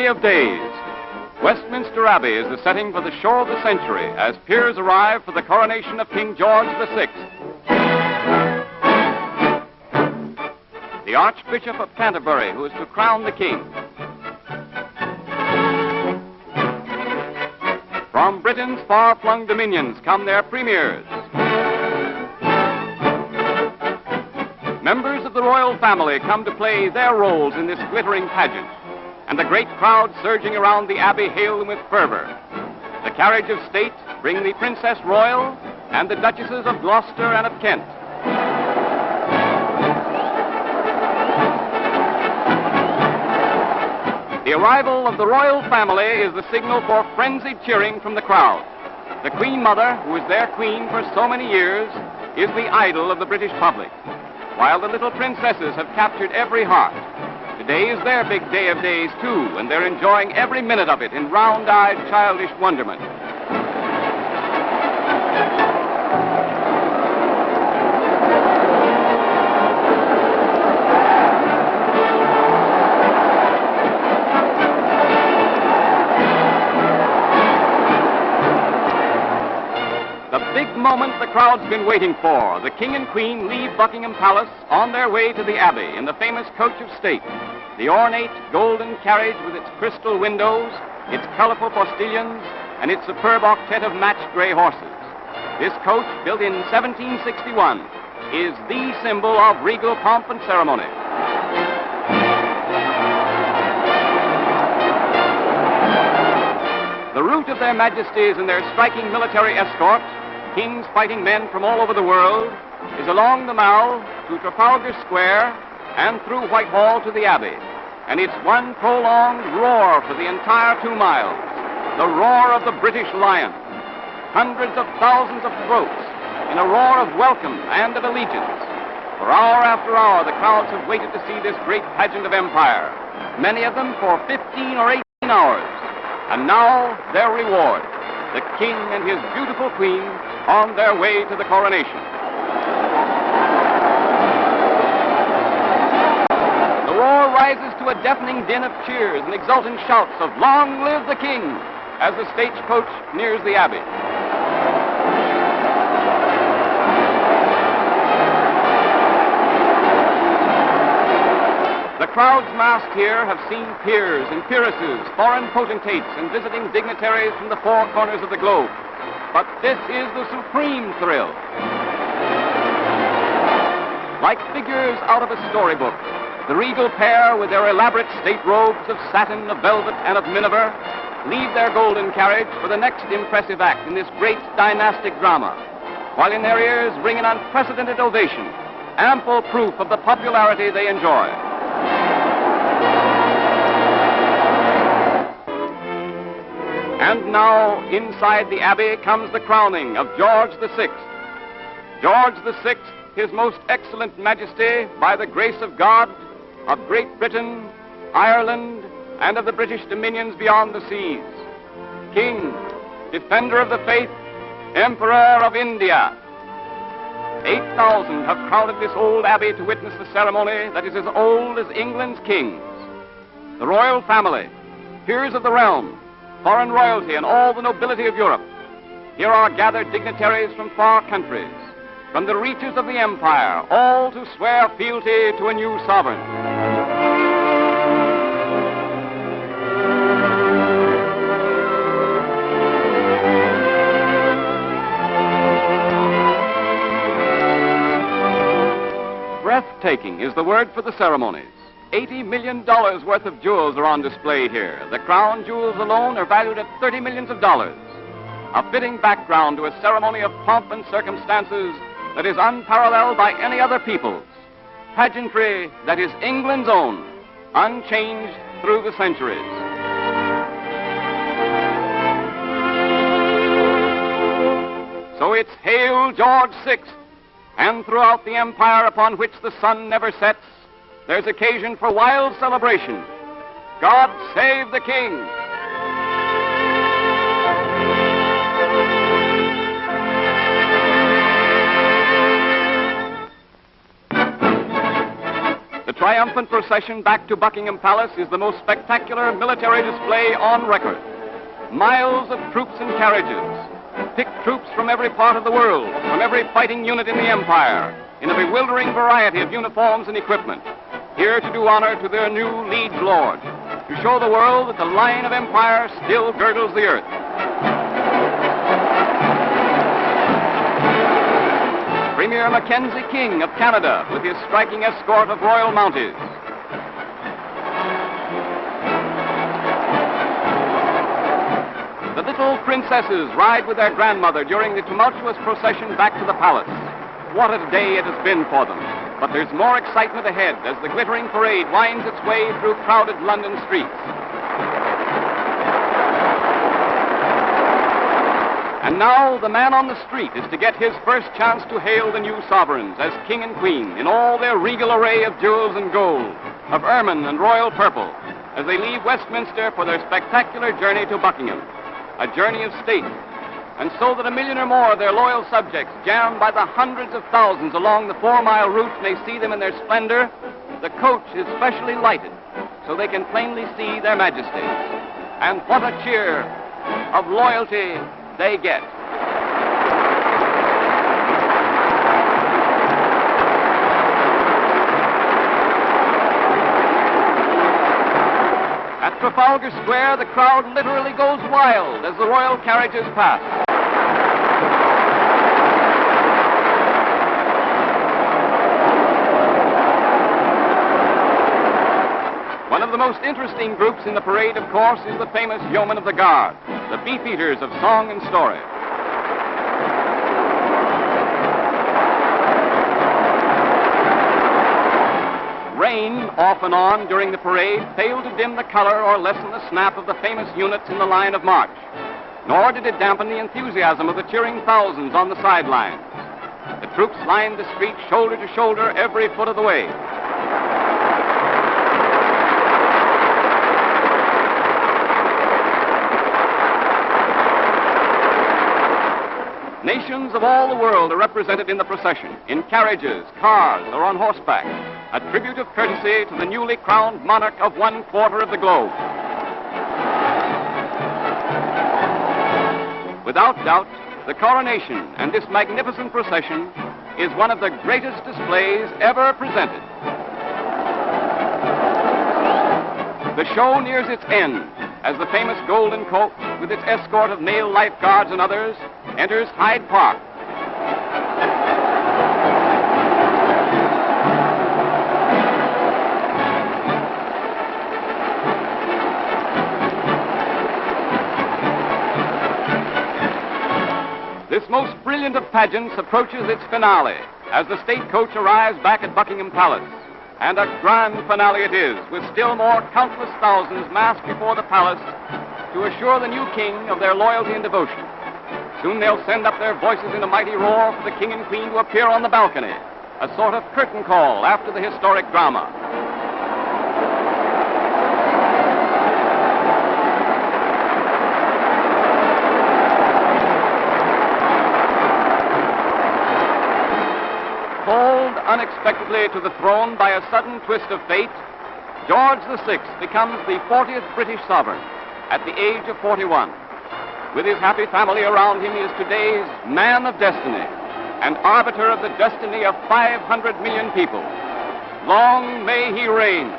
of days. Westminster Abbey is the setting for the show of the century as peers arrive for the coronation of King George VI. The Archbishop of Canterbury, who is to crown the king. From Britain's far-flung dominions come their premiers. Members of the royal family come to play their roles in this glittering pageant, and the great crowd surging around the Abbey hail them with fervor. The carriage of state bring the Princess Royal and the Duchesses of Gloucester and of Kent. The arrival of the royal family is the signal for frenzied cheering from the crowd. The Queen Mother, who is their queen for so many years, is the idol of the British public, while the little princesses have captured every heart. Today is their big day of days, too, and they're enjoying every minute of it in round-eyed, childish wonderment. The big moment the crowd's been waiting for. The King and Queen leave Buckingham Palace on their way to the Abbey in the famous coach of state. The ornate golden carriage with its crystal windows, its colorful postilions, and its superb octet of matched gray horses. This coach, built in 1761, is the symbol of regal pomp and ceremony. The route of their majesties and their striking military escort, kings fighting men from all over the world, is along the Mall to Trafalgar Square and through Whitehall to the Abbey. And it's one prolonged roar for the entire 2 miles, the roar of the British lion. Hundreds of thousands of throats in a roar of welcome and of allegiance. For hour after hour, the crowds have waited to see this great pageant of empire, many of them for 15 or 18 hours. And now, their reward, the king and his beautiful queen on their way to the coronation. The roar rises to a deafening din of cheers and exultant shouts of "Long live the king!" as the stagecoach nears the Abbey. The crowds massed here have seen peers and peeresses, foreign potentates, and visiting dignitaries from the 4 corners of the globe. But this is the supreme thrill. Like figures out of a storybook, the regal pair, with their elaborate state robes of satin, of velvet, and of miniver, leave their golden carriage for the next impressive act in this great dynastic drama, while in their ears ring an unprecedented ovation, ample proof of the popularity they enjoy. And now, inside the Abbey comes the crowning of George VI. George VI, His Most Excellent Majesty, by the grace of God, of Great Britain, Ireland, and of the British dominions beyond the seas. King, Defender of the Faith, Emperor of India. 8,000 have crowded this old abbey to witness the ceremony that is as old as England's kings. The royal family, peers of the realm, foreign royalty, and all the nobility of Europe. Here are gathered dignitaries from far countries, from the reaches of the empire, all to swear fealty to a new sovereign. Breathtaking is the word for the ceremonies. $80 million worth of jewels are on display here. The crown jewels alone are valued at $30 million. A fitting background to a ceremony of pomp and circumstances that is unparalleled by any other people's. Pageantry that is England's own, unchanged through the centuries. So it's Hail George VI, and throughout the empire upon which the sun never sets, there's occasion for wild celebration. God save the King! The triumphant triumphant procession back to Buckingham Palace is the most spectacular military display on record. Miles of troops and carriages, picked troops from every part of the world, from every fighting unit in the empire, in a bewildering variety of uniforms and equipment, here to do honor to their new liege lord, to show the world that the line of empire still girdles the earth. Premier Mackenzie King of Canada with his striking escort of royal mounties. The little princesses ride with their grandmother during the tumultuous procession back to the palace. What a day it has been for them. But there's more excitement ahead as the glittering parade winds its way through crowded London streets. And now the man on the street is to get his first chance to hail the new sovereigns as king and queen in all their regal array of jewels and gold, of ermine and royal purple, as they leave Westminster for their spectacular journey to Buckingham, a journey of state. And so that 1 million or more of their loyal subjects, jammed by the hundreds of thousands along the 4-mile route, may see them in their splendor, the coach is specially lighted so they can plainly see their majesties. And what a cheer of loyalty they get. At Trafalgar Square, the crowd literally goes wild as the royal carriages pass. One of the most interesting groups in the parade, of course, is the famous Yeomen of the Guard, the beefeaters of song and story. Rain, off and on during the parade, failed to dim the color or lessen the snap of the famous units in the line of march, nor did it dampen the enthusiasm of the cheering thousands on the sidelines. The troops lined the street shoulder to shoulder every foot of the way. Nations of all the world are represented in the procession, in carriages, cars, or on horseback, a tribute of courtesy to the newly crowned monarch of 1/4 of the globe. Without doubt, the coronation and this magnificent procession is one of the greatest displays ever presented. The show nears its end as the famous golden coach, with its escort of male lifeguards and others, enters Hyde Park. This most brilliant of pageants approaches its finale as the state coach arrives back at Buckingham Palace. And a grand finale it is, with still more countless thousands massed before the palace to assure the new king of their loyalty and devotion. Soon they'll send up their voices in a mighty roar for the king and queen to appear on the balcony, a sort of curtain call after the historic drama. Called unexpectedly to the throne by a sudden twist of fate, George VI becomes the 40th British sovereign at the age of 41. With his happy family around him, he is today's man of destiny and arbiter of the destiny of 500 million people. Long may he reign.